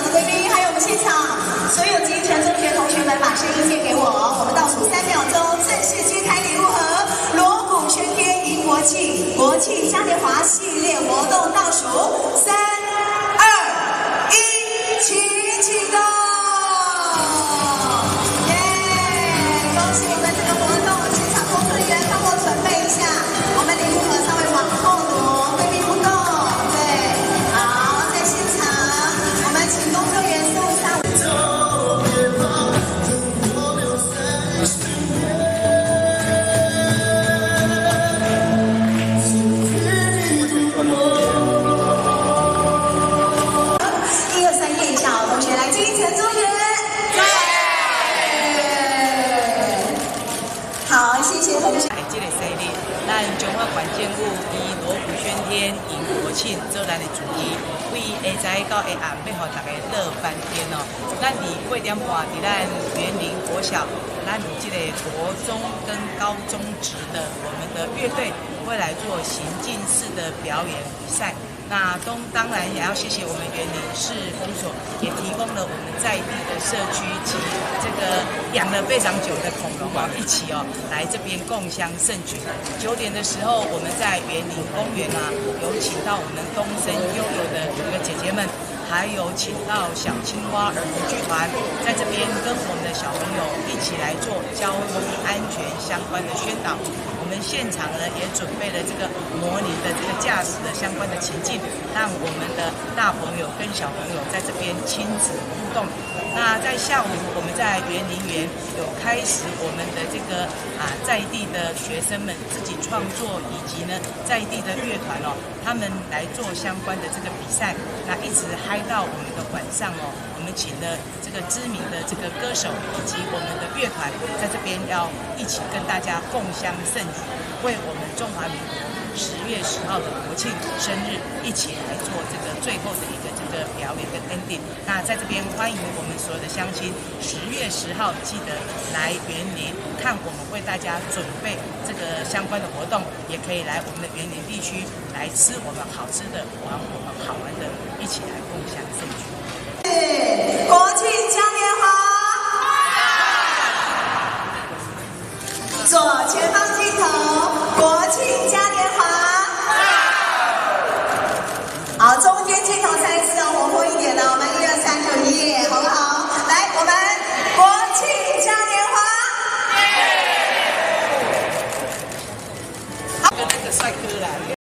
的贵宾，还有我们现场所有金城中学同学们，把声音借给我，我们倒数3秒钟，正式揭开礼物盒，锣鼓喧天迎国庆，国庆嘉年华系列活动倒数3、2、1，请启动！耶！恭喜我们这个活动，现场工作人员帮我准备一下，我们礼物盒稍微往后挪，贵宾不动。 请工作人员送上。1、2、3，叶小同学来，金城中学。好，谢谢同学。这个系列，咱中华县政府以锣鼓喧天迎国庆做咱的主题。 会下早到下暗，要互大家乐翻天哦。咱8点半伫咱园林国小，咱有这个国中跟高中职的我们的乐队会来做行进式的表演比赛。那当然也要谢谢我们园林市公所，也提供了我们在地的社区及这个养了非常久的恐龙啊，一起来这边共襄盛举。9点的时候，我们在园林公园啊，有请到我们东森悠悠的姐姐们，还有请到小青蛙儿童剧团，在这边跟我们的小朋友一起来做交通安全相关的宣导。我们现场呢也准备了这个模拟的这个驾驶的相关的情境，让我们的大朋友跟小朋友在这边亲子互动。那在下午，我们在园林园有开始我们的这个在地的学生们自己创作，以及呢在地的乐团他们来做相关的这个比赛。那一直嗨到我们的晚上我们请了这个知名的这个歌手以及我们的乐团，在这边要一起跟大家共襄盛举，为我们中华民国10月10号的国庆生日一起来做这个最后的一个这个表演跟 ending。那在这边欢迎我们所有的乡亲，10月10号记得来园林看我们为大家准备这个相关的活动，也可以来我们的园林地区来吃我们好吃的，玩我们好玩的，一起来共襄盛举。国庆嘉年华，左前方镜头，国庆嘉年华。好，中间镜头再一次活泼一点的，我们1、2、3就1，好不好？来，我们国庆嘉年华。跟那个帅哥来。